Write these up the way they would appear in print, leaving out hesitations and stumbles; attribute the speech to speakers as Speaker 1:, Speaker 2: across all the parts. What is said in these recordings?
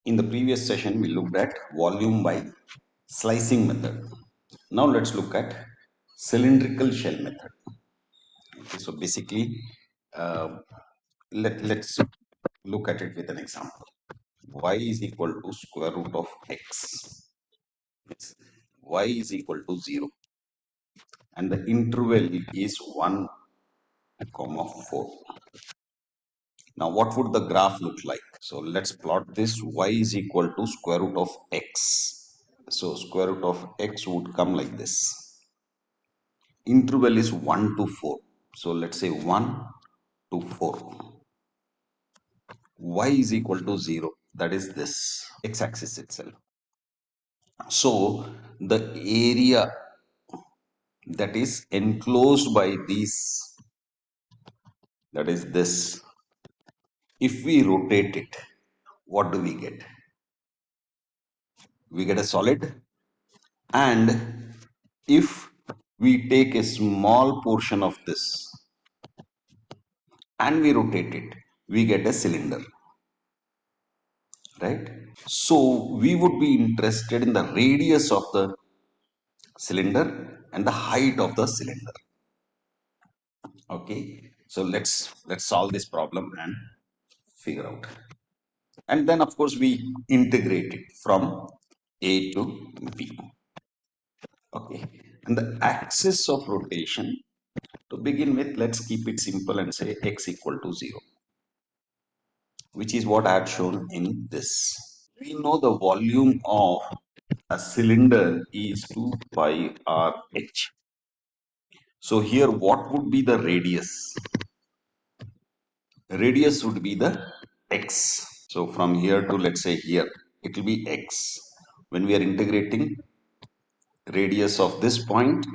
Speaker 1: In the previous session, we looked at volume by slicing method. Now let's look at cylindrical shell method. Okay, so basically, uh, let's look at it with an example. Y is equal to square root of x. It's y is equal to 0 and the interval is 1 comma 4. Now what would the graph look like? So let's plot this. Y is equal to square root of x. So square root of x would come like this. Interval is 1 to 4. So let's say 1 to 4. Y is equal to 0. That is this x-axis itself. So the area that is enclosed by these, that is this, if we rotate it, what do we get? We get a solid. And if we take a small portion of this and we rotate it, we get a cylinder, right? So we would be interested in the radius of the cylinder and the height of the cylinder. Okay, so let's solve this problem and figure out. And then of course we integrate it from A to B. Okay, and the axis of rotation, to begin with, let's keep it simple and say x equal to 0, which is what I had shown in this. We know the volume of a cylinder is 2 pi r h. So here what would be the radius? Radius would be the x. So from here to, let's say, here, it will be x. When we are integrating, radius of this point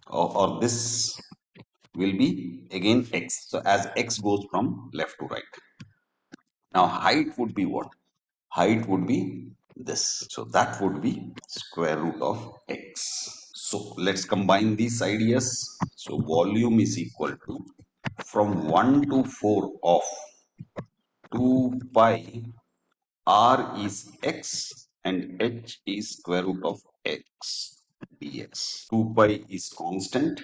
Speaker 1: or this will be again x. So as x goes from left to right. Now height would be what? Height would be this. So that would be square root of x. So let's combine these ideas. So volume is equal to, from 1 to 4 of 2 pi r is x and h is square root of x dx. 2 pi is constant.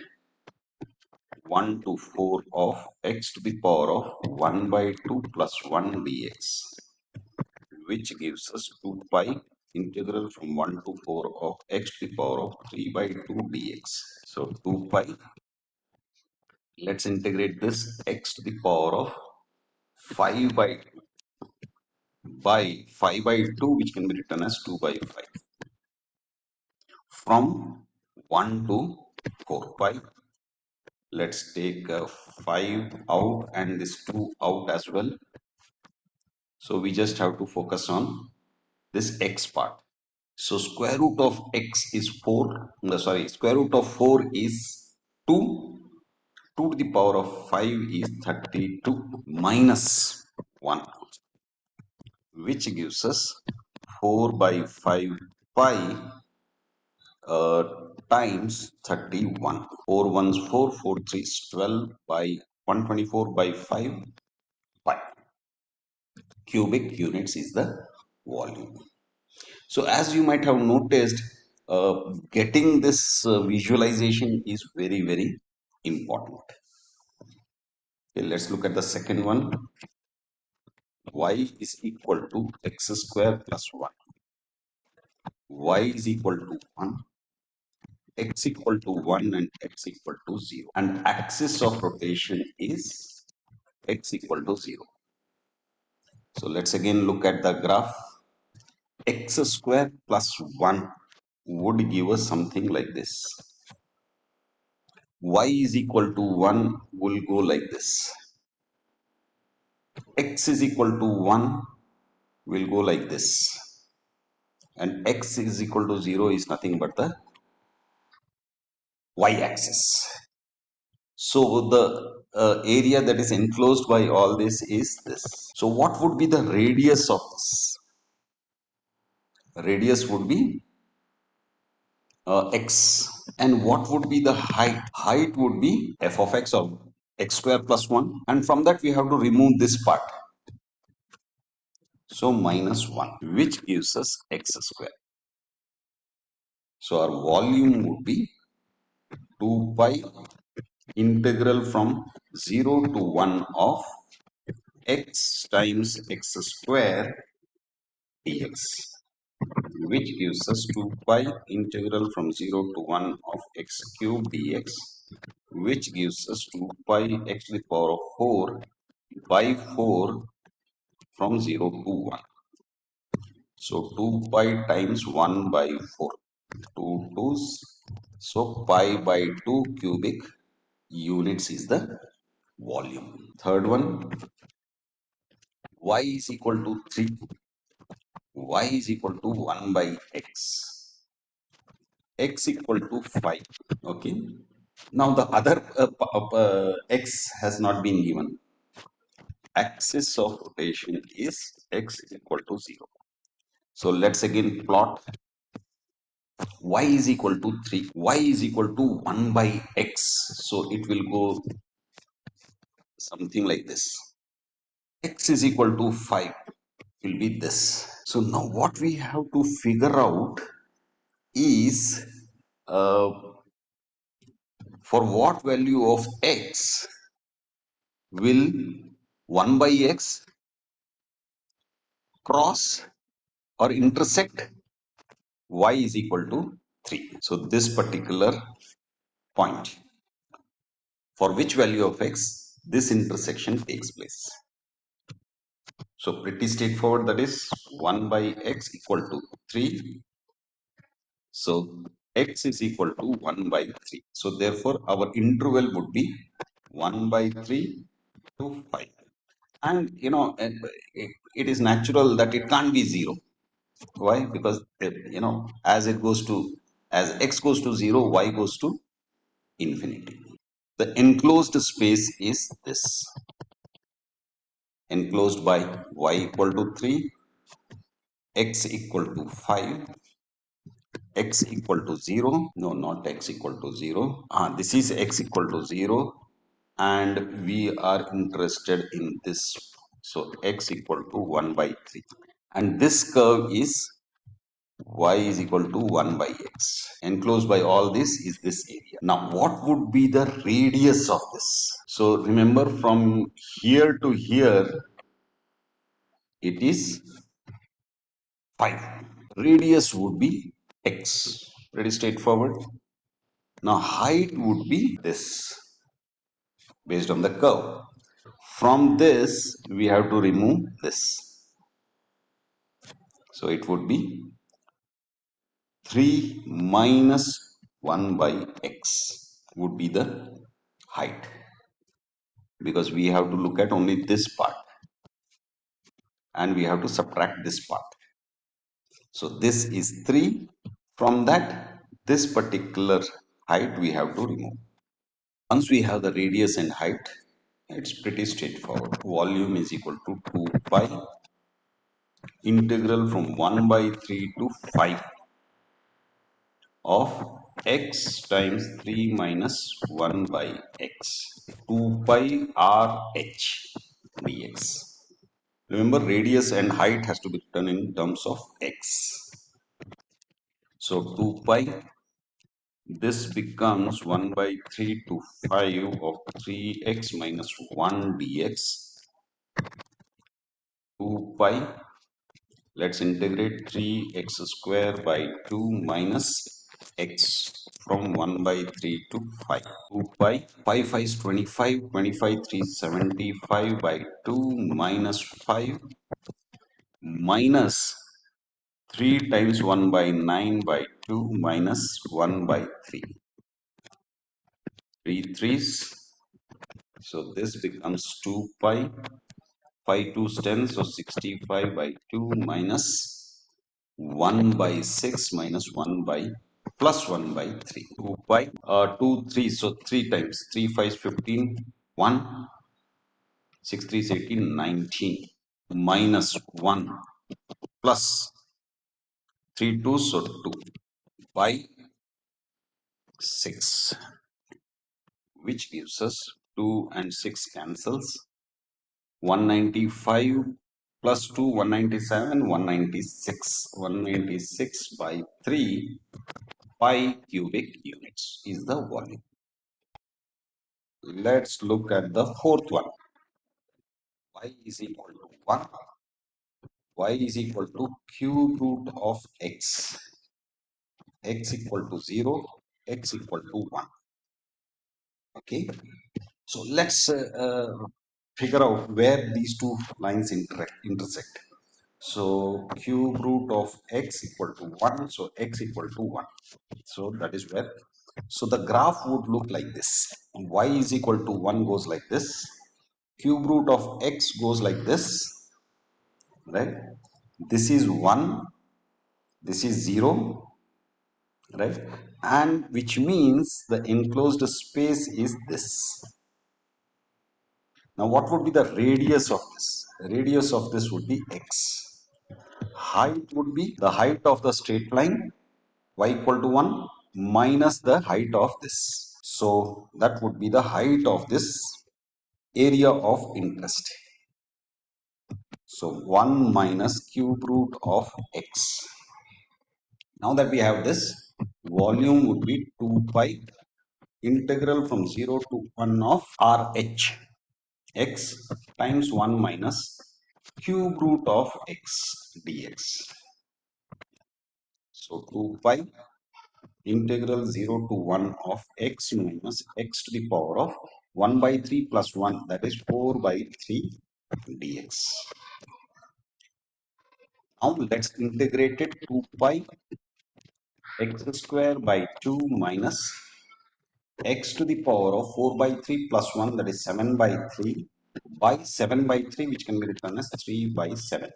Speaker 1: 1 to 4 of x to the power of 1 by 2 plus 1 dx, which gives us 2 pi integral from 1 to 4 of x to the power of 3 by 2 dx. So 2 pi, let's integrate this, x to the power of 5 by 2 by 5 by 2, which can be written as 2 by 5, from 1 to 4 pi. Let's take 5 out and this 2 out as well. So we just have to focus on this x part. So square root of x is 4. Square root of 4 is 2. 2 to the power of 5 is 32 minus 1, which gives us 4 by 5 pi times 31. 4 ones 4, 4 3s 12 by 124 by 5 pi. Cubic units is the volume. So as you might have noticed, getting this visualization is very, very important. Okay, let's look at the second one. Y is equal to x square plus 1. Y is equal to 1. X equal to 1 and x equal to 0. And axis of rotation is x equal to 0. So let's again look at the graph. X square plus 1 would give us something like this. Y is equal to 1 will go like this. X is equal to 1 will go like this. And x is equal to 0 is nothing but the y-axis. So the area that is enclosed by all this is this. So what would be the radius of this? Radius would be x. And what would be the height? Height would be f of x or x square plus 1. And from that we have to remove this part. So minus 1, which gives us x square. So our volume would be 2 pi integral from 0 to 1 of x times x square dx, which gives us 2 pi integral from 0 to 1 of x cube dx, which gives us 2 pi x to the power of 4 by 4 from 0 to 1. So 2 pi times 1 by 4, 2 2's. So pi by 2 cubic units is the volume. Third one, y is equal to 3. Y is equal to 1 by x equal to 5. Okay. Now the other x has not been given. Axis of rotation is x is equal to 0. So let's again plot. Y is equal to 3. Y is equal to 1 by x. So it will go something like this. X is equal to 5 will be this. So now what we have to figure out is uh, for what value of x will 1 by x cross or intersect y is equal to 3. So this particular point, for which value of x this intersection takes place. So pretty straightforward, that is 1 by x equal to 3. So x is equal to 1 by 3. So therefore our interval would be 1 by 3 to 5. And you know, it is natural that it can't be 0. Why? Because you know, as x goes to 0, y goes to infinity. The enclosed space is this, enclosed by y equal to 3, x equal to 5, x equal to 0. No, not x equal to 0. This is x equal to 0, and we are interested in this. So x equal to 1 by 3. And this curve is y is equal to 1 by x. Enclosed by all this is this area. Now, what would be the radius of this? So remember, from here to here, it is 5. Radius would be x. Pretty straightforward. Now height would be this based on the curve. From this we have to remove this. So it would be 3 minus 1 by x would be the height, because we have to look at only this part and we have to subtract this part. So this is 3. From that, this particular height we have to remove. Once we have the radius and height, it's pretty straightforward. Volume is equal to 2 pi integral from 1 by 3 to 5 of x times 3 minus 1 by x, 2 pi rh dx. Remember, radius and height has to be written in terms of x. So 2 pi, this becomes 1 by 3 to 5 of 3x minus 1 dx. 2 pi, let's integrate 3x square by 2 minus x from 1 by 3 to 5. 2 pi, 5 5 is 25, 25 3 is 75 by 2 minus 5 minus 3 times 1 by 9 by 2 minus 1 by 3. 3 threes. So this becomes 2 pi. 5 2 is 10, so 65 by 2 minus 1 by 6 minus 1 by plus 1 by 3. 2 pi 2 3, so 3 times 3 5 is 15, 1 6 3 is 18, 19 minus 1 plus 3 2, so 2 by 6, which gives us 2 and 6 cancels, 195 plus 2, 197, 196. 196 by 3 pi cubic units is the volume. Let's look at the fourth one. Y is equal to 1. Y is equal to cube root of x. X equal to 0. X equal to 1. Okay. So let's figure out where these two lines intersect. So cube root of x equal to 1. So x equal to 1. So that is where. So the graph would look like this. Y is equal to 1 goes like this. Cube root of x goes like this. Right. This is 1. This is 0. Right. And which means the enclosed space is this. Now what would be the radius of this? The radius of this would be x. Height would be the height of the straight line y equal to 1 minus the height of this. So that would be the height of this area of interest. So 1 minus cube root of x. Now that we have this, volume would be 2 pi integral from 0 to 1 of RH x times 1 minus cube root of x dx. So 2 pi integral 0 to 1 of x minus x to the power of 1 by 3 plus 1, that is 4 by 3 dx. Now let's integrate it. 2 pi x square by 2 minus x to the power of 4 by 3 plus 1, that is 7 by 3 by 7 by 3, which can be written as 3 by 7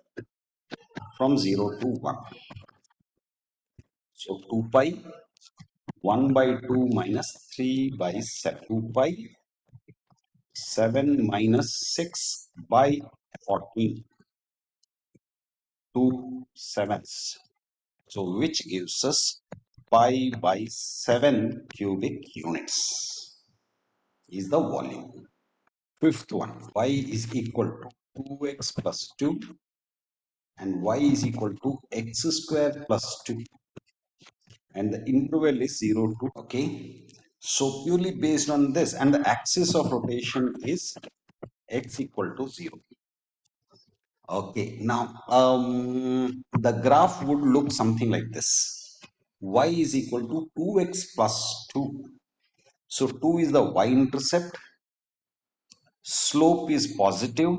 Speaker 1: from 0 to 1. So 2 pi 1 by 2 minus 3 by 7. 2 pi 7 minus 6 by 14. 2 sevenths. So which gives us pi by 7 cubic units is the volume. Fifth one, y is equal to 2x plus 2 and y is equal to x square plus 2. And the interval is 0 to, okay. So purely based on this, and the axis of rotation is x equal to 0. Okay, now the graph would look something like this. Y is equal to 2x plus 2. So 2 is the y-intercept. Slope is positive.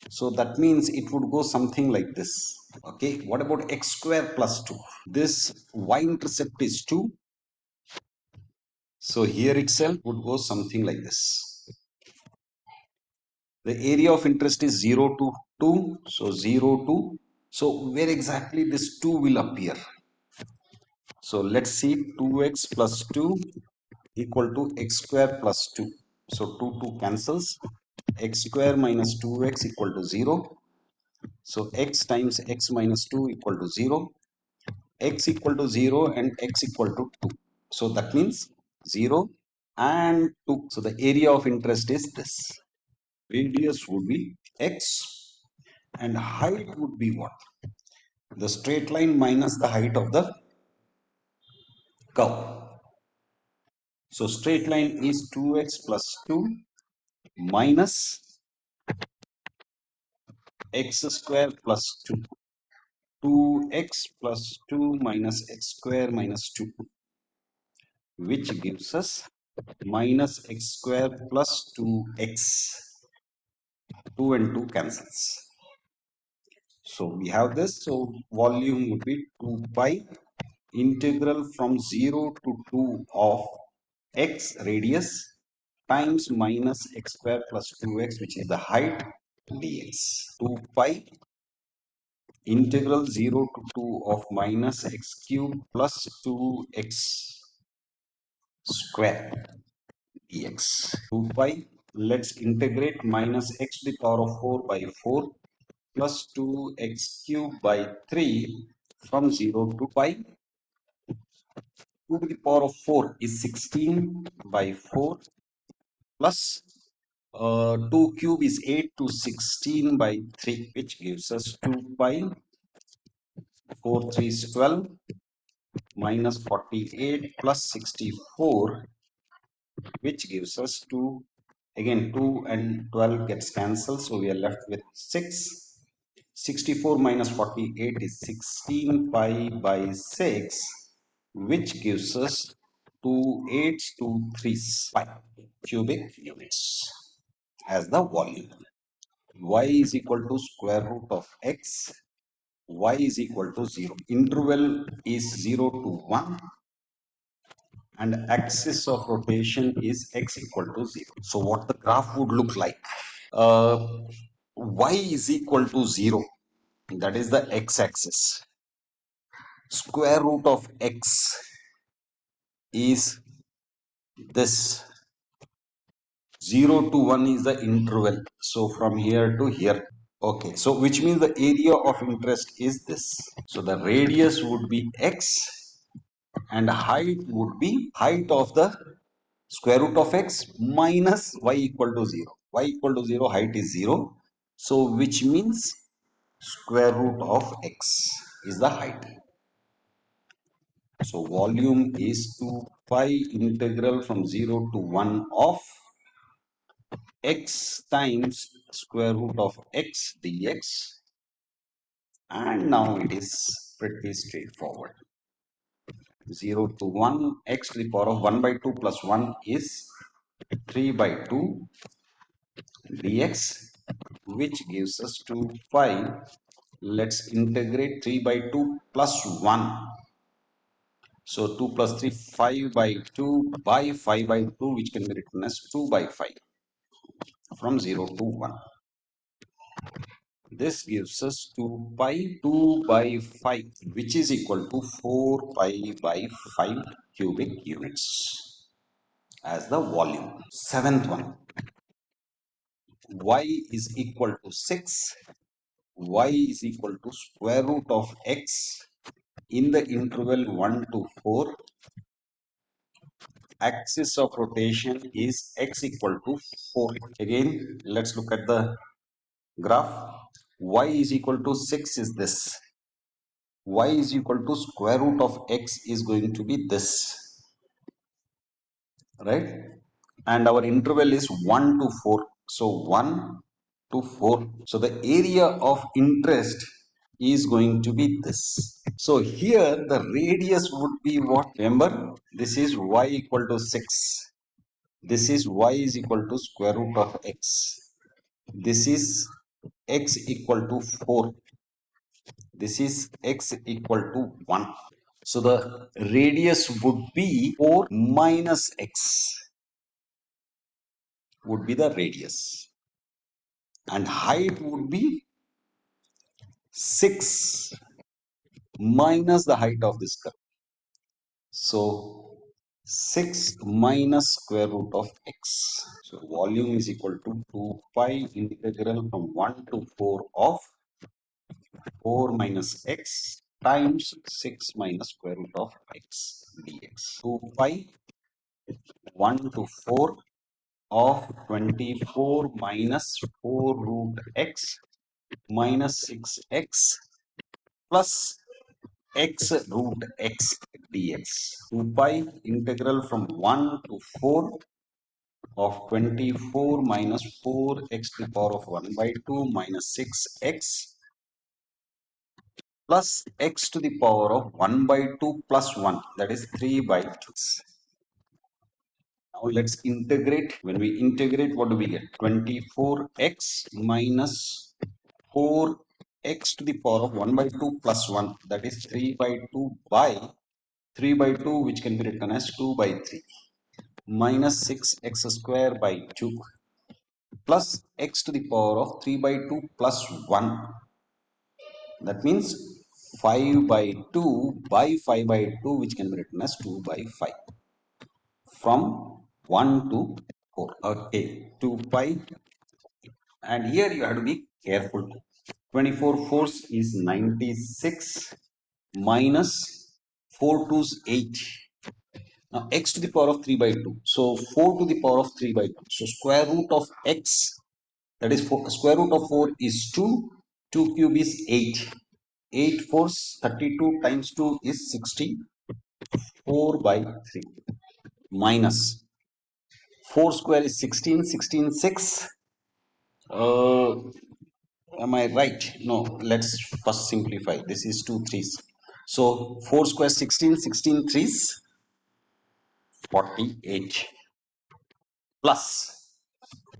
Speaker 1: So that means it would go something like this. Okay, what about x square plus 2? This y-intercept is 2. So here itself would go something like this. The area of interest is 0 to 2. So 0 to. So where exactly this 2 will appear? So let's see, 2x plus 2 equal to x square plus 2. So 2 cancels. X square minus 2x equal to 0. So x times x minus 2 equal to 0. X equal to 0 and x equal to 2. So that means 0 and 2. So the area of interest is this. Radius would be x and height would be what? The straight line minus the height of the curve. So straight line is 2x plus 2 minus x square plus 2. 2x plus 2 minus x square minus 2, which gives us minus x square plus 2x. 2 and 2 cancels. So we have this. So volume would be 2 pi integral from 0 to 2 of x radius times minus x square plus 2x, which is the height, dx. 2 pi integral 0 to 2 of minus x cube plus 2x square dx. 2 pi, let's integrate minus x to the power of 4 by 4 plus 2x cube by 3 from 0 to pi. 2 to the power of 4 is 16 by 4 plus 2 cube is 8 to 16 by 3, which gives us 2 pi 4 3 is 12 minus 48 plus 64, which gives us 2. Again, 2 and 12 gets cancelled, so we are left with 6. 64 minus 48 is 16 pi by 6, which gives us 2 8s, 2 3s, 5 cubic units as the volume. Y is equal to square root of x. Y is equal to 0. Interval is 0 to 1, and axis of rotation is x equal to 0. So what the graph would look like? Uh, y is equal to 0. That is the x-axis. Square root of x is this. 0 to 1 is the interval. So from here to here. Okay, so which means the area of interest is this. So the radius would be x and height would be height of the square root of x minus y equal to 0. Y equal to 0, height is 0. So which means square root of x is the height. So volume is 2 pi integral from 0 to 1 of x times square root of x dx, and now it is pretty straightforward. 0 to 1, x to the power of 1 by 2 plus 1 is 3 by 2 dx, which gives us 2 pi. Let's integrate 3 by 2 plus 1. So 2 plus 3, 5 by 2 by 5 by 2, which can be written as 2 by 5 from 0 to 1. This gives us 2 pi 2 by 5, which is equal to 4 pi by 5 cubic units as the volume. Seventh one, y is equal to 6. Y is equal to square root of x in the interval 1 to 4. Axis of rotation is x equal to 4. Again, let's look at the graph. Y is equal to 6 is this. Y is equal to square root of x is going to be this, right? And our interval is 1 to 4. So 1 to 4. So the area of interest is going to be this. So here the radius would be what? Remember, this is y equal to 6. This is y is equal to square root of x. This is x equal to 4. This is x equal to 1. So the radius would be 4 minus x would be the radius. And height would be 6 minus the height of this curve. So 6 minus square root of x. So volume is equal to 2 pi integral from 1 to 4 of 4 minus x times 6 minus square root of x dx. 2 pi 1 to 4 of 24 minus 4 root x minus 6x plus x root x dx. 2 pi integral from 1 to 4 of 24 minus 4x to the power of 1 by 2 minus 6x plus x to the power of 1 by 2 plus 1, that is 3 by 2. Now let's integrate. When we integrate, what do we get? 24x minus 4x to the power of 1 by 2 plus 1, that is 3 by 2 by 3 by 2, which can be written as 2 by 3, minus 6x square by 2 plus x to the power of 3 by 2 plus 1. That means 5 by 2 by 5 by 2, which can be written as 2 by 5 from 1 to 4. Okay, 2 pi. And here you have to be careful. 24 fourths is 96 minus 4 twos 8. Now x to the power of 3 by 2. So 4 to the power of 3 by 2. So square root of x, that is square root of 4 is 2. 2 cube is 8. 8 fours 32 times 2 is 64 by 3 minus 4 square is 16. 16 6. Am I right? No, let's first simplify. This is 2 threes. So 4 square 16. 16 threes 48 plus.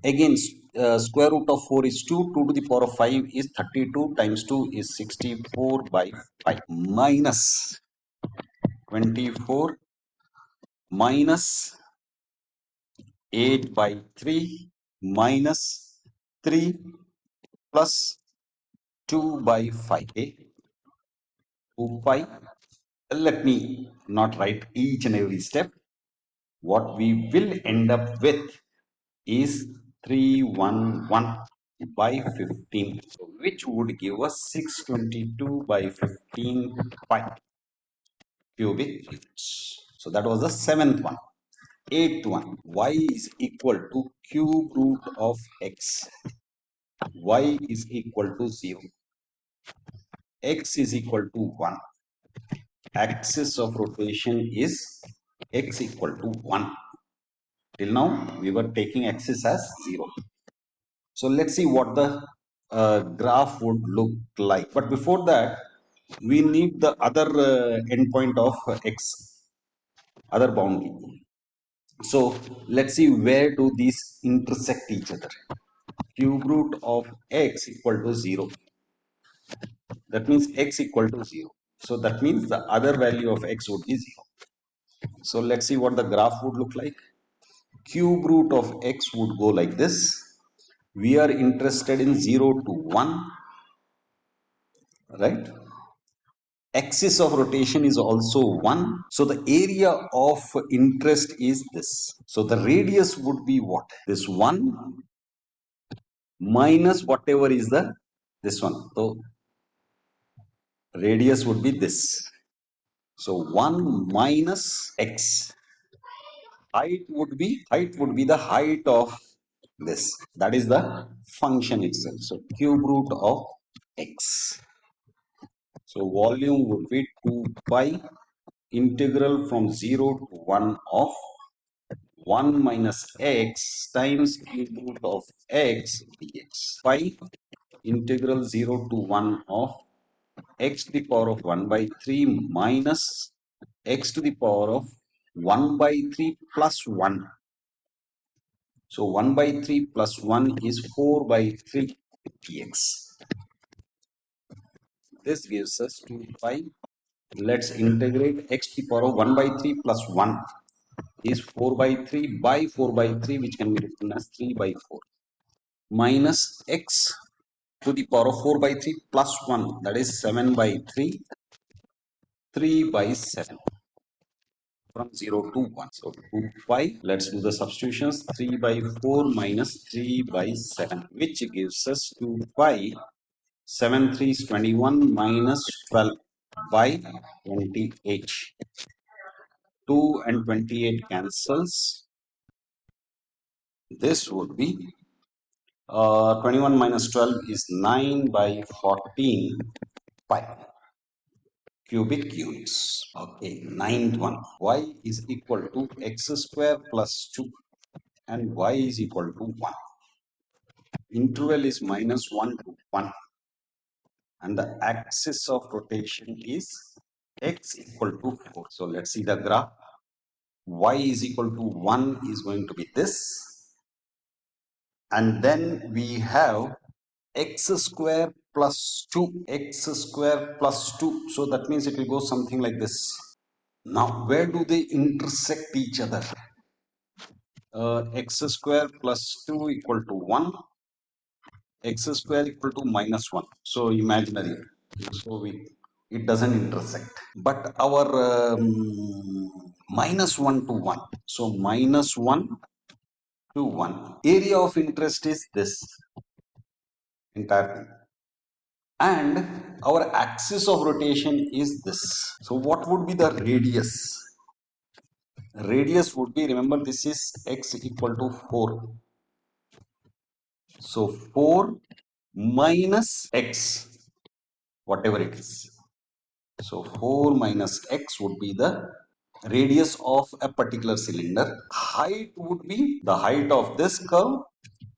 Speaker 1: Again, square root of 4 is 2. 2 to the power of 5 is 32 times 2 is 64 by 5 minus 24 minus 8 by 3 minus 3 plus 2 by 5. Okay? 2 pi. Let me not write each and every step. What we will end up with is 311 by 15, so which would give us 622 by 15 pi cubic units. So that was the seventh one. Eighth one, y is equal to cube root of x. Y is equal to 0. X is equal to 1. Axis of rotation is x equal to 1. Till now, we were taking axis as 0. So let's see what the graph would look like. But before that, we need the other endpoint of x, other boundary. So let's see where do these intersect each other. Cube root of x equal to 0. That means x equal to 0. So that means the other value of x would be 0. So let's see what the graph would look like. Cube root of x would go like this. We are interested in 0 to 1, right? Axis of rotation is also 1. So the area of interest is this. So the radius would be what? This 1 minus whatever is this one. So radius would be this. So 1 minus x. Height would be the height of this. That is the function itself. So cube root of x. So volume would be 2 pi integral from 0 to 1 of 1 minus x times cube root of x dx. Pi integral 0 to 1 of x to the power of 1 by 3 minus x to the power of 1 by 3 plus 1. So 1 by 3 plus 1 is 4 by 3 dx. This gives us 2 pi. Let's integrate x to the power of 1 by 3 plus 1 is 4 by 3 by 4 by 3, which can be written as 3 by 4, minus x to the power of 4 by 3 plus 1, that is 7 by 3, 3 by 7 from 0 to 1. So 2 pi, let's do the substitutions. 3 by 4 minus 3 by 7, which gives us 2 pi. 7 3 is 21 minus 12 by 28. 2 and 28 cancels. This would be 21 minus 12 is 9 by 14 pi cubic units. Okay, ninth one. Y is equal to x square plus 2 and y is equal to 1. Interval is minus 1 to 1 and the axis of rotation is x equal to 4. So let's see the graph. Y is equal to 1 is going to be this, and then we have x square plus 2, x square plus 2. So that means it will go something like this. Now, where do they intersect each other? X square plus 2 equal to 1, x square equal to minus 1. So imaginary. So it doesn't intersect. But our minus 1 to 1. So minus 1 to 1. Area of interest is this entire thing. And our axis of rotation is this. So what would be the radius? Radius would be, remember this is x equal to 4. So 4 minus x, whatever it is. So 4 minus x would be the radius of a particular cylinder. Height would be the height of this curve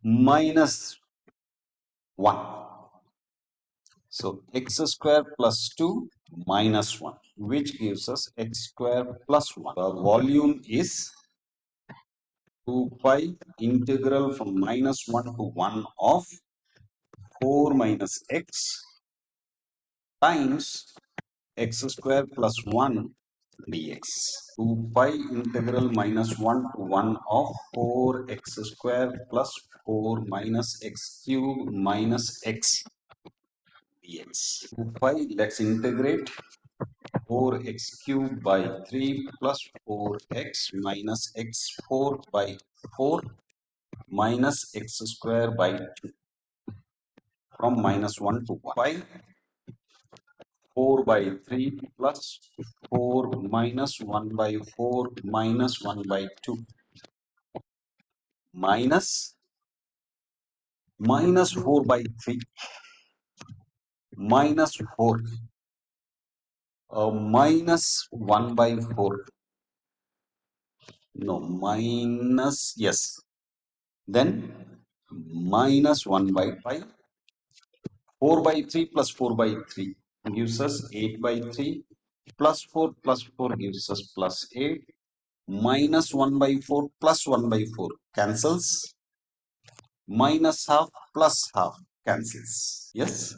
Speaker 1: minus 1. So x square plus 2 minus 1, which gives us x square plus 1. The volume is 2 pi integral from minus 1 to 1 of 4 minus x times x square plus 1 dx. 2 pi integral minus 1 to 1 of 4x square plus 4 minus x cube minus x dx. 2 pi, let's integrate 4x cube by 3 plus 4x minus x4 by 4 minus x square by 2 from minus 1 to 1 pi 4 by 3 plus 4 minus 1 by 4 minus 1 by 2 minus 4 by 3 minus 4 minus 1 by 4, no, minus, yes, then minus 1 by 5. 4 by 3 plus 4 by 3 gives us 8 by 3 plus 4 gives us plus 8 minus 1 by 4 plus 1 by 4 cancels, minus half plus half cancels, yes.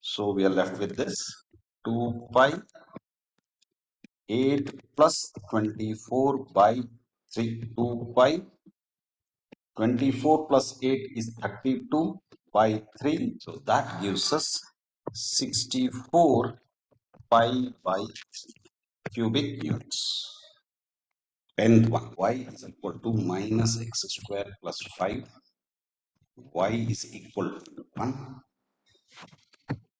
Speaker 1: So we are left with this 2 pi 8 plus 24 by 3. 2 pi 24 plus 8 is 32 by 3. So that gives us 64 pi by cubic units. Nth one, y is equal to minus x square plus 5. Y is equal to 1.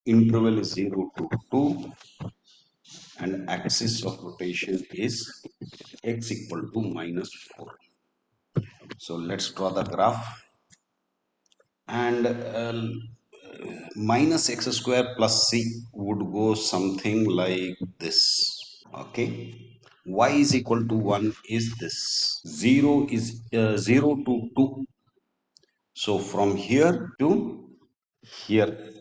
Speaker 1: Interval is 0 to 2. And axis of rotation is x equal to minus 4. So let's draw the graph. And minus x square plus c would go something like this. Okay. Y is equal to 1 is this. 0 is 0 to 2. So from here to here.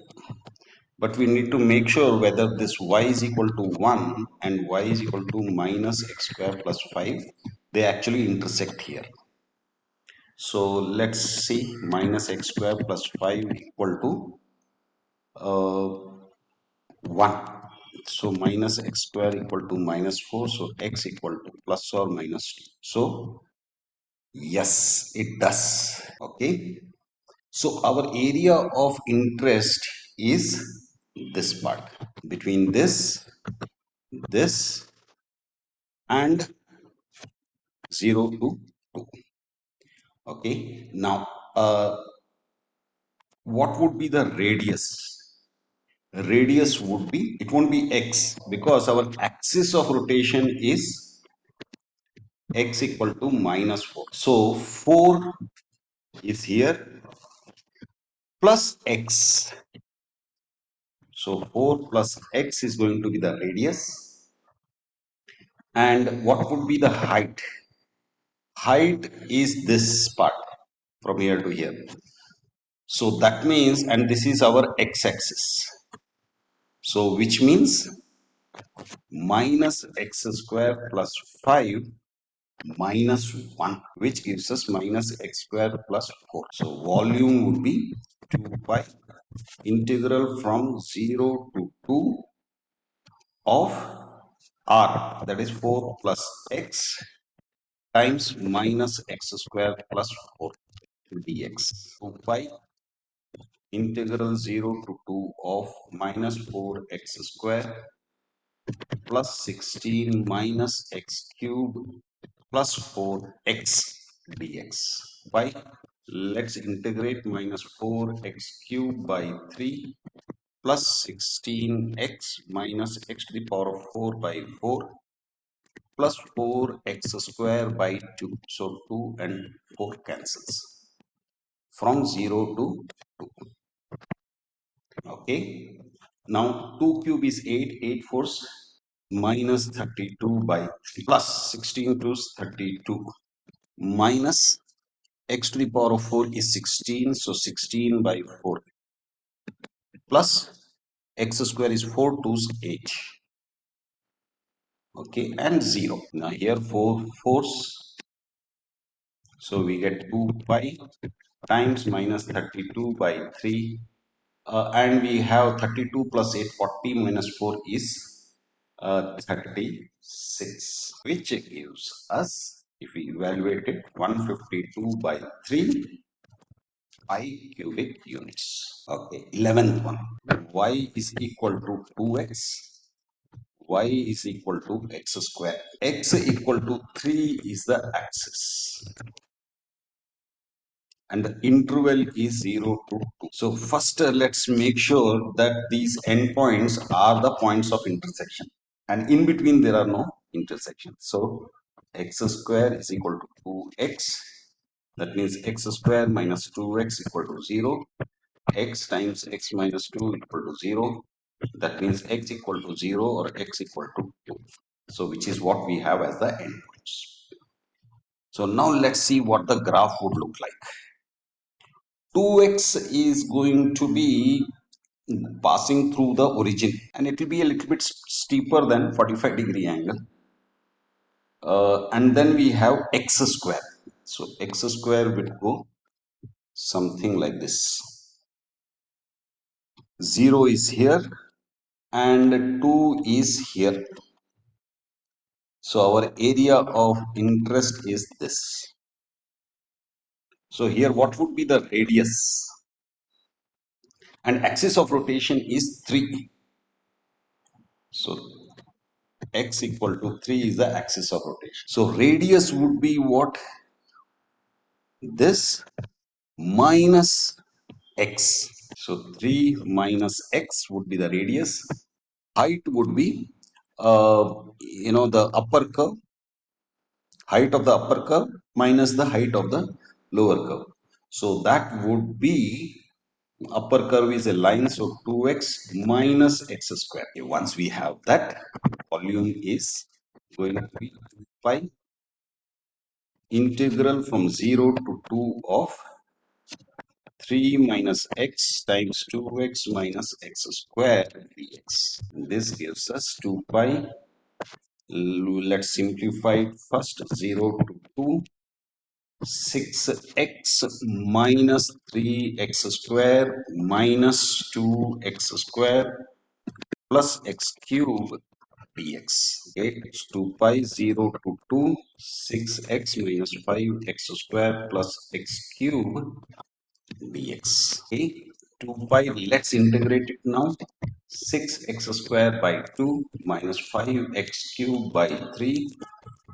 Speaker 1: But we need to make sure whether this y is equal to 1 and y is equal to minus x square plus 5, they actually intersect here. So let's see, minus x square plus 5 equal to 1. So minus x square equal to minus 4. So x equal to plus or minus 2. So yes, it does. Okay. So our area of interest is this part between this and 0 to 2. Okay. Now, what would be the radius? Radius would be, it won't be x because our axis of rotation is x equal to minus 4. So 4 is here plus x. So 4 plus x is going to be the radius. And what would be the height? Height is this part from here to here. So that means, and this is our x-axis. So which means minus x square plus 5 minus 1, which gives us minus x square plus 4. So volume would be 2 pi integral from 0 to 2 of r, that is 4 plus x times minus x square plus 4 dx. 2 pi integral 0 to 2 of minus 4x square plus 16 minus x cube plus 4x dx by, let's integrate minus 4x cube by 3 plus 16x minus x to the power of 4 by 4 plus 4x square by 2. So 2 and 4 cancels from 0 to 2. Okay. Now 2 cube is 8. 8 fours minus 32 by 3 plus 16 to 32 minus x to the power of 4 is 16. So 16 by 4 plus x square is 4 twos 8. Okay, and 0. Now here 4 fours. So we get 2 pi times minus 32 by 3. And we have 32 plus 8, 40 minus 4 is 36, which gives us, if we evaluate it, 152 by 3 pi cubic units. Okay, 11th one. Y is equal to 2x. Y is equal to x square. X equal to 3 is the axis. And the interval is 0 to 2. So first let's make sure that these endpoints are the points of intersection, and in between there are no intersections. So x square is equal to 2x. That means x square minus 2x equal to 0. X times x minus 2 equal to 0. That means x equal to 0 or x equal to 2. So which is what we have as the endpoints. So now let's see what the graph would look like. 2x is going to be passing through the origin, and it will be a little bit steeper than 45-degree angle. And then we have x square. So x square will go something like this. 0 is here and 2 is here. So our area of interest is this. So here what would be the radius? And axis of rotation is 3. So x equal to 3 is the axis of rotation. So radius would be what? This minus x. So 3 minus x would be the radius. Height would be, the upper curve, height of the upper curve minus the height of the lower curve. So that would be, upper curve is a line, so 2x minus x square. Once we have that, volume is going to be 2 pi integral from 0 to 2 of 3 minus x times 2x minus x square dx. This gives us 2 pi. Let's simplify it first. 0 to 2. 6x minus 3x square minus 2x square plus x cube dx. Okay, it's 2 pi 0 to 2, 6x minus 5x square plus x cube dx. Okay, 2 pi, let's integrate it now. 6x square by 2 minus 5x cube by 3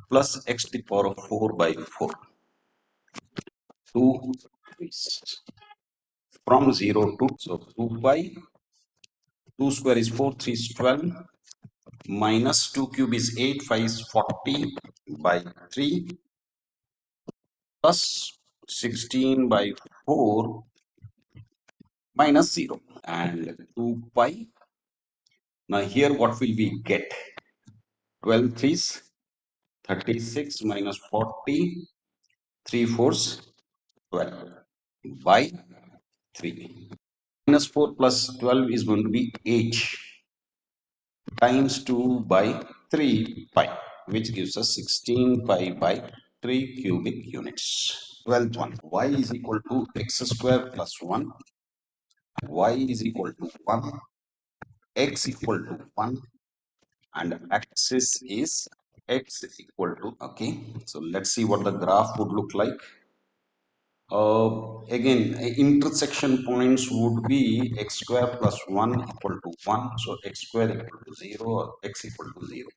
Speaker 1: plus x to the power of 4 by 4. 2 from 0 to, so 2 pi, 2 square is 4, 3 is 12, minus 2 cube is 8, 5 is 40 by 3 plus 16 by 4 minus 0 and 2 pi. Now here what will we get? 12 threes, 36 minus 40, 3 fours, 12 by 3. Minus 4 plus 12 is going to be 8 times 2 by 3 pi, which gives us 16 pi by 3 cubic units. 12th one, y is equal to x square plus 1, y is equal to 1, x equal to 1, and axis is x equal to, okay. So let's see what the graph would look like. Again, intersection points would be x square plus 1 equal to 1. So x square equal to 0 or x equal to 0.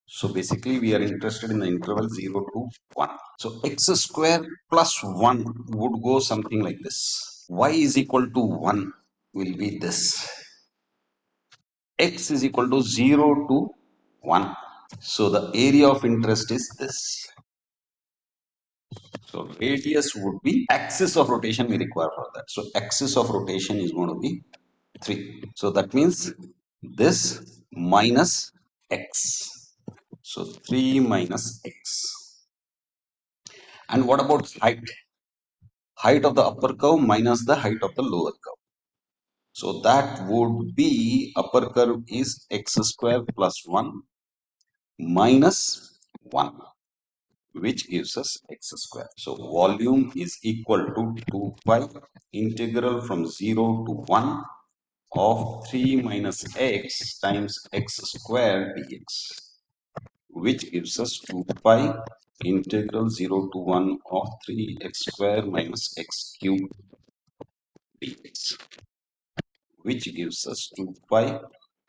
Speaker 1: So basically we are interested in the interval 0 to 1. So x square plus 1 would go something like this. Y is equal to 1 will be this. X is equal to 0 to 1. So the area of interest is this. So radius would be axis of rotation we require for that. So axis of rotation is going to be 3. So that means this minus x. So 3 minus x. And what about height? Height of the upper curve minus the height of the lower curve. So that would be upper curve is x square plus 1 minus 1, which gives us x square. So volume is equal to 2 pi integral from 0 to 1 of 3 minus x times x square dx, which gives us 2 pi integral 0 to 1 of 3x square minus x cube dx, which gives us 2 pi.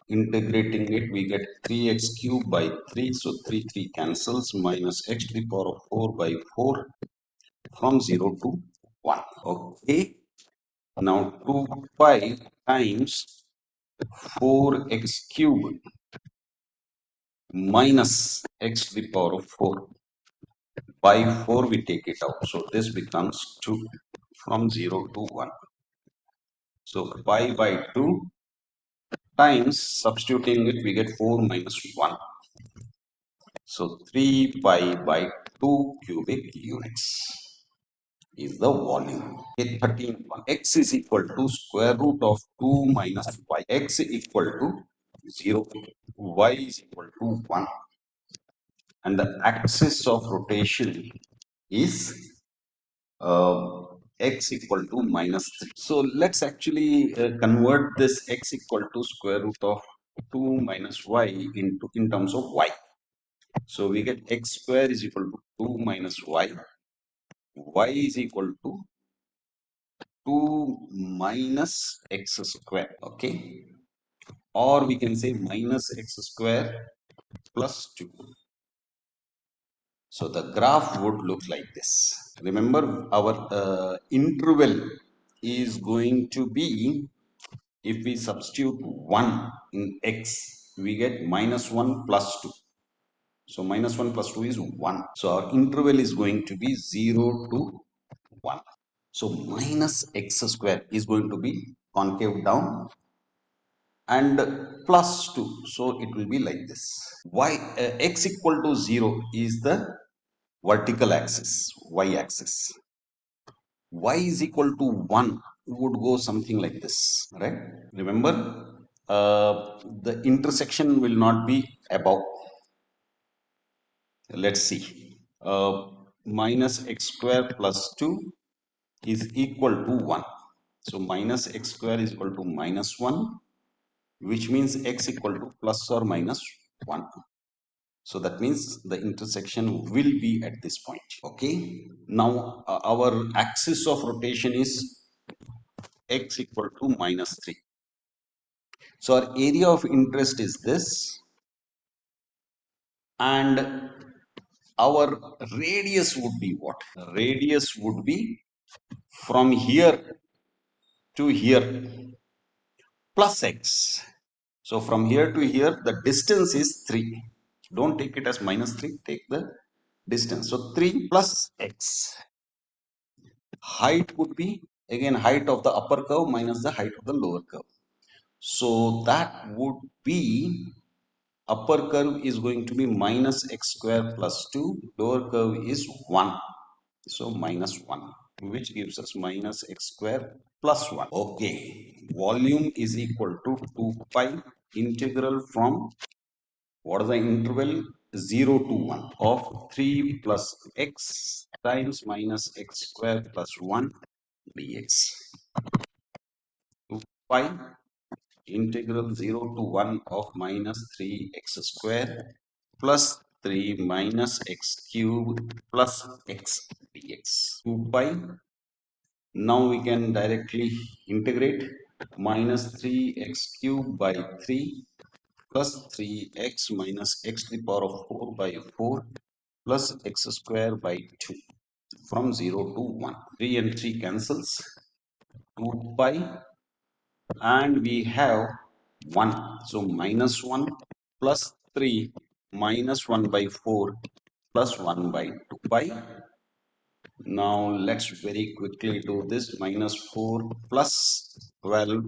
Speaker 1: Integrating it, we get 3x cube by 3. So 3 cancels, minus x to the power of 4 by 4 from 0 to 1. Okay. Now 2 pi times 4x cube minus x to the power of 4 by 4, we take it out. So this becomes 2 from 0 to 1. So pi by 2 times, substituting it, we get 4 minus 1. So 3 pi by 2 cubic units is the volume. Okay, 13. X is equal to square root of 2 minus y. X equal to 0. Y is equal to 1. And the axis of rotation is x equal to minus 3. So let's actually convert this x equal to square root of 2 minus y into in terms of y. So we get x square is equal to 2 minus y. Y is equal to 2 minus x square. Okay. Or we can say minus x square plus 2. So the graph would look like this. Remember, our interval is going to be, if we substitute 1 in x, we get minus 1 plus 2. So minus 1 plus 2 is 1. So our interval is going to be 0 to 1. So minus x square is going to be concave down and plus 2. So it will be like this. X equal to 0 is the vertical axis, y axis. Y is equal to 1 would go something like this, right? Remember, the intersection will not be above. Let's see. Minus x square plus 2 is equal to 1. So minus x square is equal to minus 1, which means x equal to plus or minus 1. So that means the intersection will be at this point. Okay. Now our axis of rotation is x equal to minus 3. So our area of interest is this, and our radius would be what? Radius would be from here to here plus x. So from here to here, the distance is 3. Don't take it as minus 3, take the distance. So 3 plus x. Height would be, again, height of the upper curve minus the height of the lower curve. So that would be, upper curve is going to be minus x square plus 2, lower curve is 1. So minus 1, which gives us minus x square plus 1. Okay, volume is equal to 2 pi integral from, what is the interval? 0 to 1 of 3 plus x times minus x square plus 1 dx. 2 pi integral 0 to 1 of minus 3x square plus 3 minus x cube plus x dx. 2 pi. Now we can directly integrate minus 3x cube by 3 plus 3x minus x to the power of 4 by 4 plus x square by 2 from 0 to 1. 3 and 3 cancels. 2 pi, and we have 1. So minus 1 plus 3 minus 1 by 4 plus 1 by 2 pi. Now let's very quickly do this. Minus 4 plus 12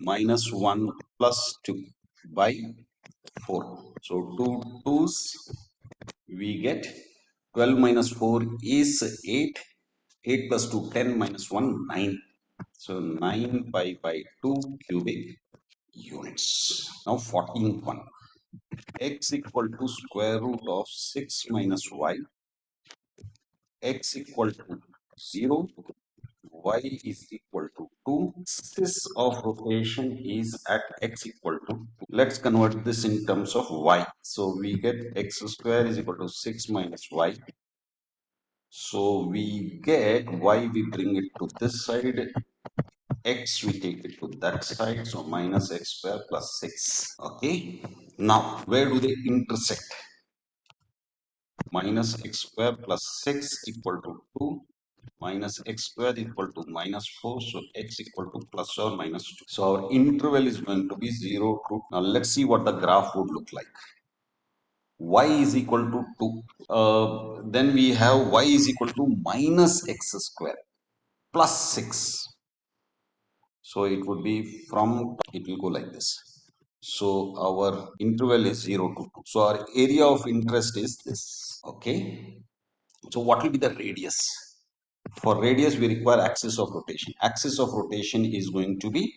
Speaker 1: minus 1 plus 2 by 4. So two twos, we get 12 minus 4 is 8. 8 plus 2, 10 minus 1, 9. So 9 pi by 2 cubic units. Now 14th one. X equal to square root of 6 minus y. X equal to 0. Y is equal to 2. Axis of rotation is at x equal to 2. Let's convert this in terms of y. So we get x square is equal to 6 minus y. So we get y, we bring it to this side, x we take it to that side, so minus x square plus 6. Okay, now where do they intersect? Minus x square plus 6 equal to 2, minus x square equal to minus 4, so x equal to plus or minus 2. So our interval is going to be 0 to, now let's see what the graph would look like. Y is equal to 2. Then we have y is equal to minus x square plus 6. So it would be from, it will go like this. So our interval is 0 to 2. So our area of interest is this. Okay. So what will be the radius? For radius, we require axis of rotation. Axis of rotation is going to be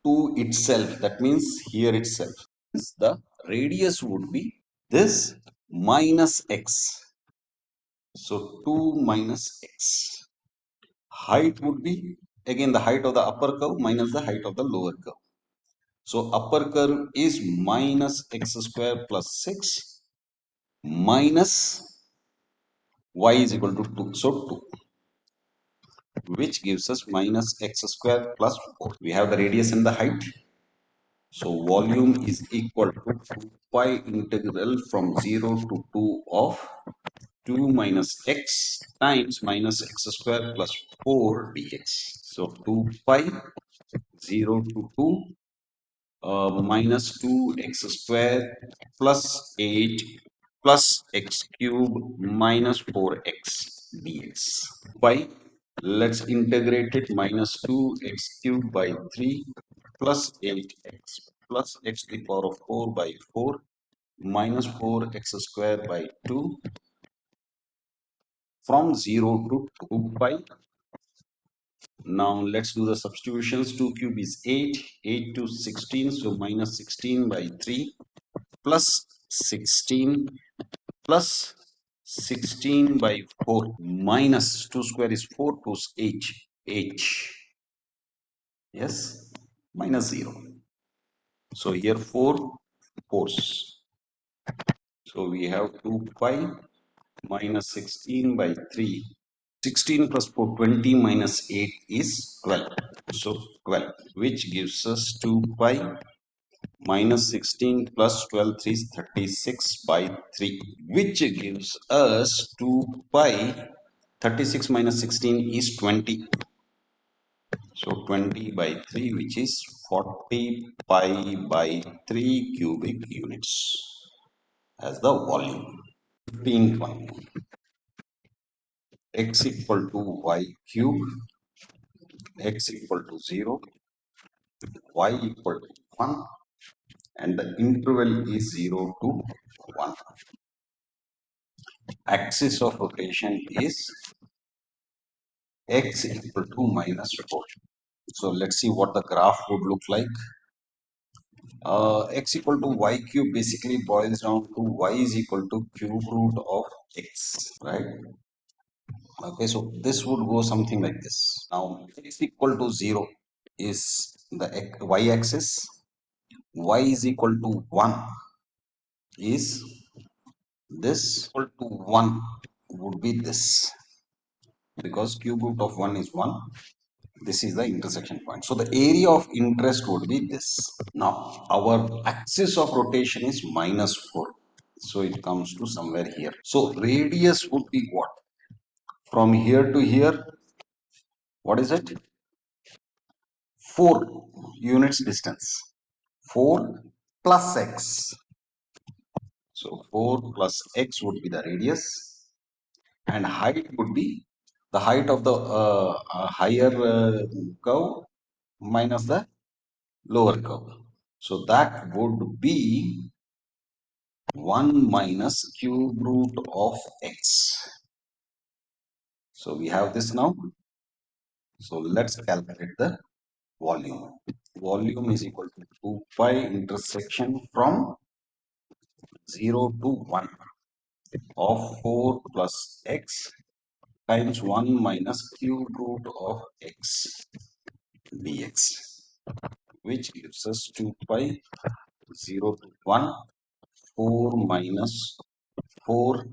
Speaker 1: 2 itself. That means here itself. The radius would be this minus x. So 2 minus x. Height would be again the height of the upper curve minus the height of the lower curve. So upper curve is minus x square plus 6 minus y is equal to 2. So 2, which gives us minus x square plus 4. We have the radius and the height. So volume is equal to 2 pi integral from 0 to 2 of 2 minus x times minus x square plus 4 dx. So 2 pi 0 to 2 minus 2x square plus 8 plus x cube minus 4x dx. By let's integrate it, minus 2x cube by 3 plus 8x plus x to the power of 4 by 4 minus 4x square by 2 from 0 to 2 pi. Now let's do the substitutions. 2 cube is 8, 8 to 16, so minus 16 by 3 plus 16 plus 16 by 4 minus 2 square is 4, 2 is h, yes, minus 0. So here 4 fours. So we have 2 pi minus 16 by 3. 16 plus 4, 20 minus 8 is 12. So 12, which gives us 2 pi minus 16 plus 12, 3 is 36 by 3, which gives us 2 pi, 36 minus 16 is 20. So 20 by 3, which is 40 pi by 3 cubic units as the volume. 15th one. X equal to y cube, x equal to 0, y equal to 1, and the interval is 0 to 1. Axis of rotation is x equal to minus 4. So let's see what the graph would look like. X equal to y cube basically boils down to y is equal to cube root of x, right? Okay, so this would go something like this. Now x equal to 0 is the y axis, y is equal to 1 is this, equal to 1 would be this, because cube root of 1 is 1. This is the intersection point. So the area of interest would be this. Now our axis of rotation is minus 4. So it comes to somewhere here. So radius would be what? From here to here, what is it? 4 units distance. 4 plus x. So 4 plus x would be the radius, and height would be the height of the higher curve minus the lower curve. So that would be 1 minus cube root of x. So we have this now. So let's calculate the volume. Volume is equal to 2 pi intersection from 0 to 1 of 4 plus x times 1 minus cube root of x dx, which gives us 2 pi 0 to 1 4 minus 4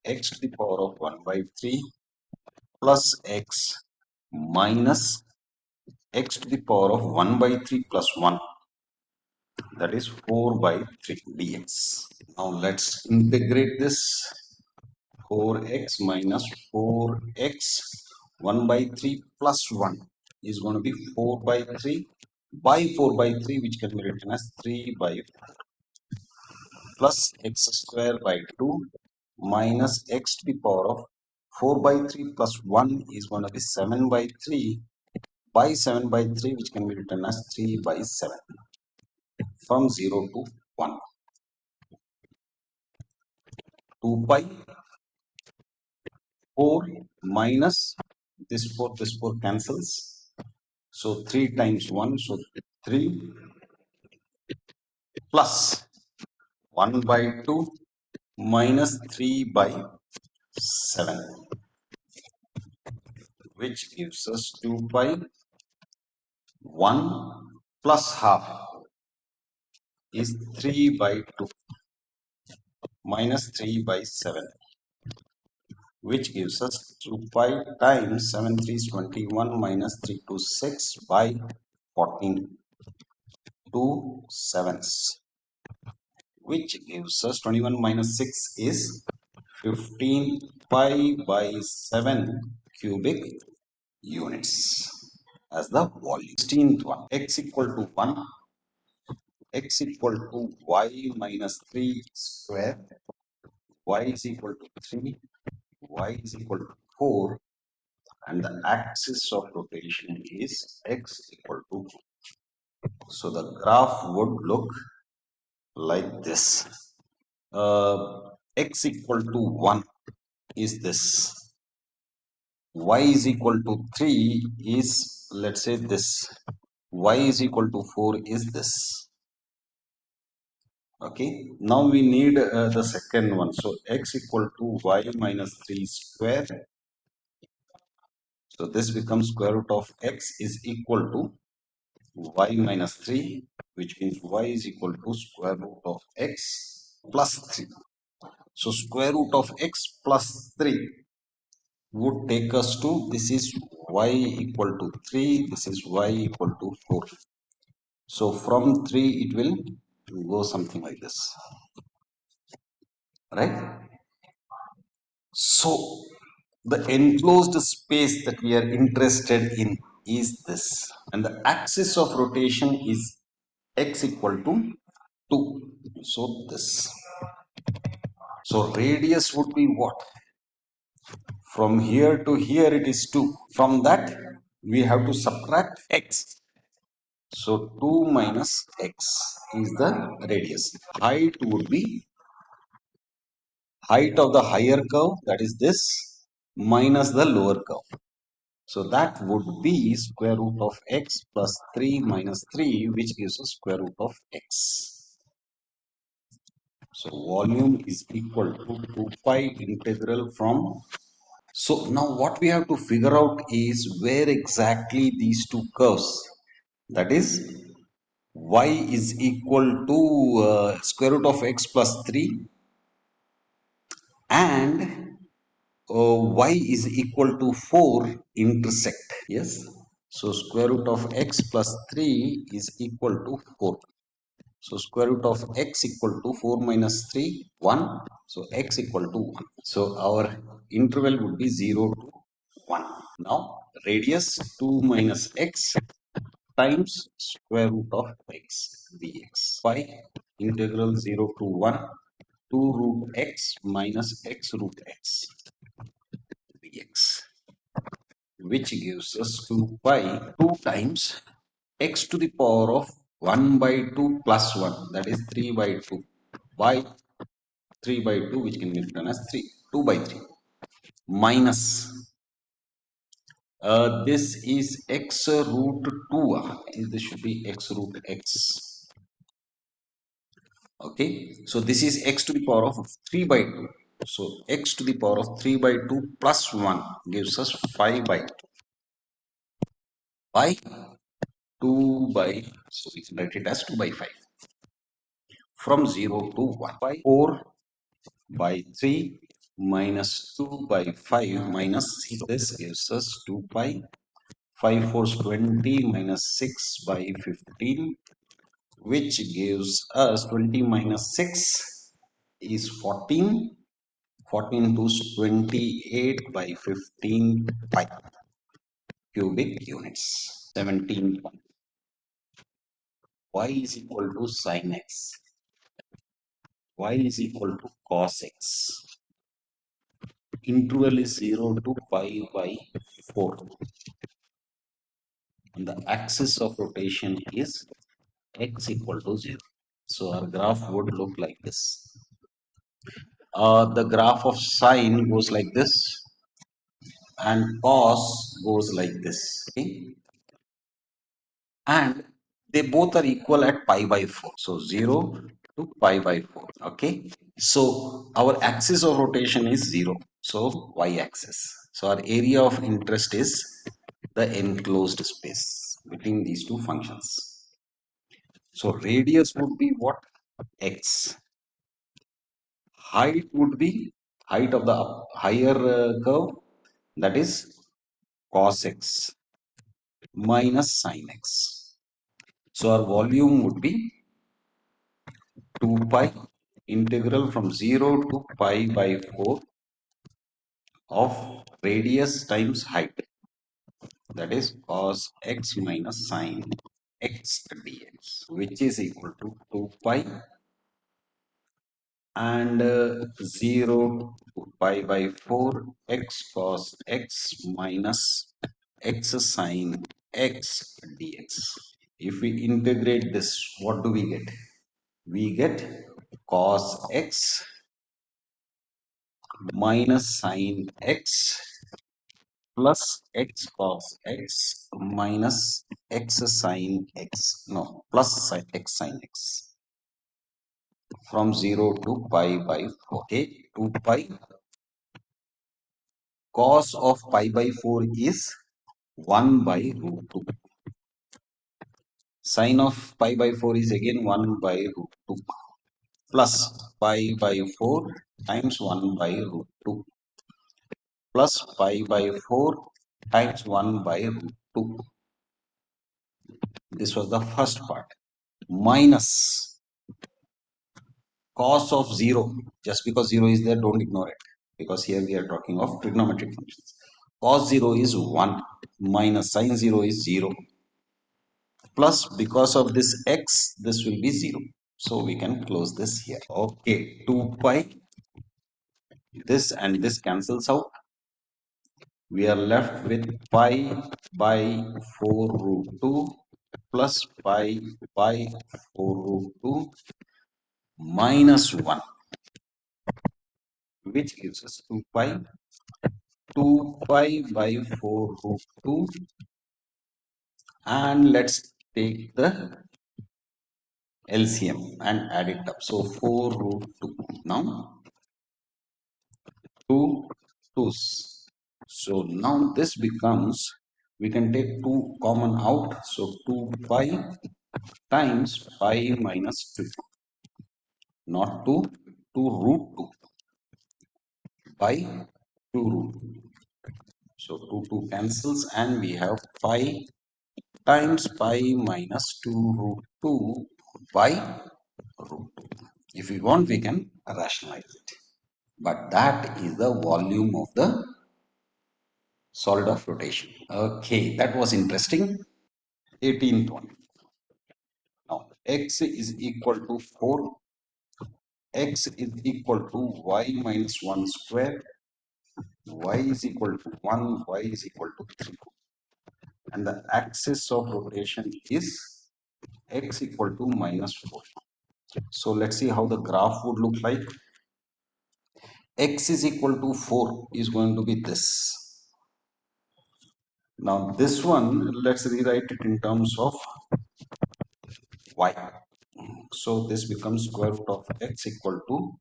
Speaker 1: x to the power of 1 by 3 plus x minus x to the power of 1 by 3 plus 1, that is 4 by 3 dx. Now let's integrate this. 4x minus 4x 1 by 3 plus 1 is going to be 4 by 3 by 4 by 3, which can be written as 3 by 4, plus x square by 2 minus x to the power of 4 by 3 plus 1 is going to be 7 by 3 by 7 by 3, which can be written as 3 by 7 from 0 to 1. 2 pi 4 minus this 4 cancels. So 3 times 1, so 3 plus 1 by 2 minus 3 by 7, which gives us 2 pi 1 plus half is 3 by 2 minus 3 by 7, which gives us 2 pi times 7 3 is 21 minus 3 to 6 by 14, 2 sevens, which gives us 21 minus 6 is 15 pi by 7 cubic units as the volume. 16th one, x equal to 1, x equal to y minus 3 square, y is equal to 3, y is equal to 4, and the axis of rotation is x equal to 2. So the graph would look like this. X equal to 1 is this, y is equal to 3 is, let's say, this, y is equal to 4 is this. Okay, now we need the second one. So x equal to y minus 3 square. So this becomes square root of x is equal to y minus 3, which means y is equal to square root of x plus 3. So square root of x plus 3 would take us to, this is y equal to 3, this is y equal to 4. So from 3 it will go something like this, right? So the enclosed space that we are interested in is this, and the axis of rotation is x equal to 2. So this, so radius would be what? From here to here it is 2. From that we have to subtract x. So 2 minus x is the radius. Height would be height of the higher curve, that is this, minus the lower curve. So that would be square root of x plus 3 minus 3, which gives us square root of x. So volume is equal to 2 pi integral from. So now what we have to figure out is where exactly these two curves, that is y is equal to square root of x plus 3 and y is equal to 4 intersect. Yes, so square root of x plus 3 is equal to 4. So square root of x equal to 4 minus 3 1, so x equal to 1. So our interval would be 0 to 1. Now radius 2 minus x times square root of x dx by integral 0 to 1 2 root x minus x root x dx, which gives us 2 pi 2 times x to the power of 1 by 2 plus 1, that is 3 by 2 by 3 by 2, which can be written as 3 2 by 3 minus this is x root 2, this should be x root x. Okay, so this is x to the power of 3 by 2, so x to the power of 3 by 2 plus 1 gives us 5 by 2 by 2 by, so we can write it as 2 by 5 from 0 to 1 by 4 by 3 minus 2 by 5 minus 0. This gives us 2 pi 5 fours 20 minus 6 by 15, which gives us 20 minus 6 is 14. 14 to 28 by 15 pi cubic units. 17. Y is equal to sin x. Y is equal to cos x. Interval is 0 to pi by 4. And the axis of rotation is x equal to 0. So our graph would look like this. The graph of sine goes like this and cos goes like this. Okay? And they both are equal at pi by 4. So 0 to pi by 4. Okay. So our axis of rotation is 0. So y axis. So our area of interest is the enclosed space between these two functions. So radius would be what? X. Height would be height of the higher curve, that is cos x minus sin x. So our volume would be 2 pi integral from 0 to pi by 4 of radius times height, that is cos x minus sin x dx, which is equal to 2 pi and 0 to pi by 4 x cos x minus x sin x dx. If we integrate this, what do we get? We get cos x minus sin x plus x cos x minus x sin x, no, plus x sin x from 0 to pi by 4. Okay, 2 pi cos of pi by 4 is 1 by root 2. Sin of pi by 4 is again 1 by root 2 plus pi by 4 times 1 by root 2 plus pi by 4 times 1 by root 2. This was the first part. Minus cos of 0. Just because 0 is there, don't ignore it. Because here we are talking of trigonometric functions. Cos 0 is 1 minus sin 0 is 0. Plus because of this x, this will be 0. So we can close this here. Okay, 2 pi. This and this cancels out. We are left with pi by 4 root 2 plus pi by 4 root 2 minus 1, which gives us 2 pi. 2 pi by 4 root 2, and let's take the LCM and add it up. So 4 root 2. Now 2 2's. So now this becomes, we can take 2 common out. So 2 pi times pi minus 2. Not 2, 2 root 2 by 2 root 2. So 2 2 cancels and we have pi times pi minus 2 root 2 by root 2. If we want, we can rationalize it. But that is the volume of the solid of rotation. Okay, that was interesting. 18th one. Now, x is equal to 4. x is equal to y minus 1 square, y is equal to 1, y is equal to 3. And the axis of rotation is x equal to minus 4. So let's see how the graph would look like. X is equal to 4 is going to be this. Now this one, let's rewrite it in terms of y. So this becomes square root of x equal to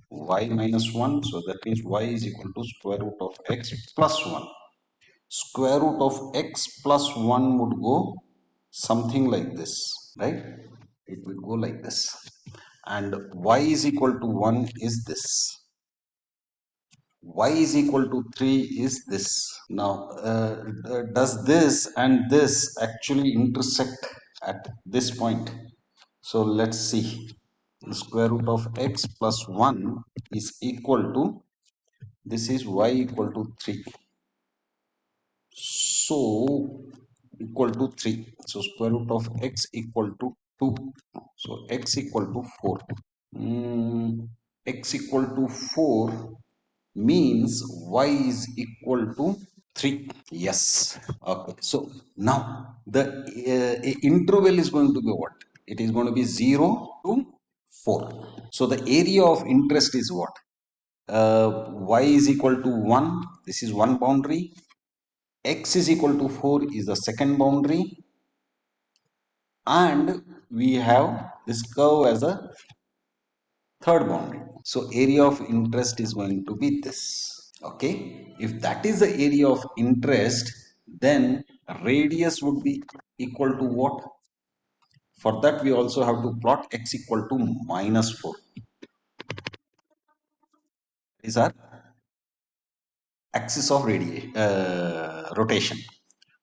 Speaker 1: y minus 1. So that means y is equal to square root of x plus 1. Square root of x plus 1 would go something like this, right? It will go like this. And y is equal to 1 is this. Y is equal to 3 is this. Now, does this and this actually intersect at this point? So let's see. The square root of x plus 1 is equal to, this is y equal to 3. So equal to 3. So square root of x equal to 2. So x equal to 4. X equal to 4 means y is equal to 3. Yes. Okay. So now the interval is going to be what? It is going to be 0 to 4. So the area of interest is what? Y is equal to 1. This is one boundary. X is equal to 4 is the second boundary. And we have this curve as a third boundary. So area of interest is going to be this. Okay, if that is the area of interest, then radius would be equal to what? For that we also have to plot x equal to minus 4. These are axis of rotation.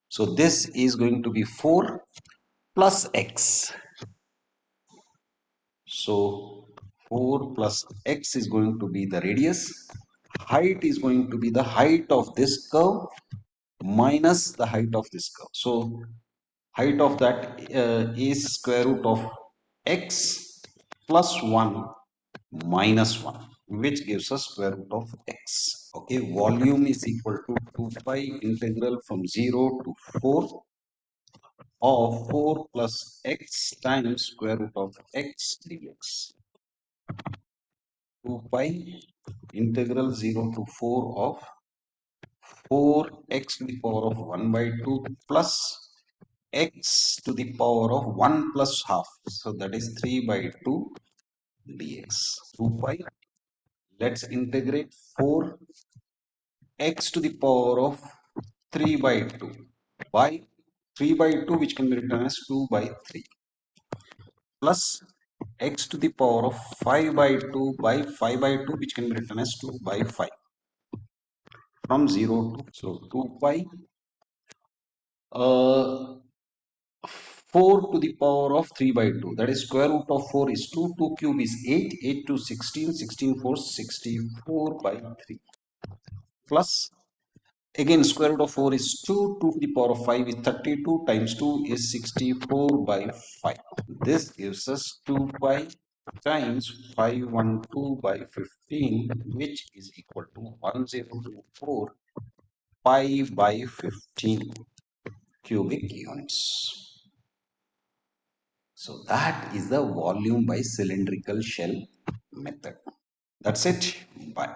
Speaker 1: So this is going to be 4 plus x. So 4 plus x is going to be the radius. Height is going to be the height of this curve minus the height of this curve. So height of that is square root of x plus 1 minus 1, which gives us square root of x. Okay, volume is equal to 2 pi integral from 0 to 4 of 4 plus x times square root of x dx. 2 pi integral 0 to 4 of 4x to the power of 1 by 2 plus x to the power of 1 plus half. So that is 3 by 2 dx. 2 pi. Let's integrate 4x to the power of 3 by 2 by 3 by 2, which can be written as 2 by 3, plus x to the power of 5 by 2 by 5 by 2, which can be written as 2 by 5, from 0 to, so 2 pi 4 to the power of 3 by 2, that is square root of 4 is 2, 2 cube is 8, 8 to 16, 16 4 64 by 3, plus again square root of 4 is 2, 2 to the power of 5 is 32, times 2 is 64 by 5. This gives us 2 pi times 512 by 15, which is equal to 1024 pi by 15 cubic units. So that is the volume by cylindrical shell method. That's it. Bye.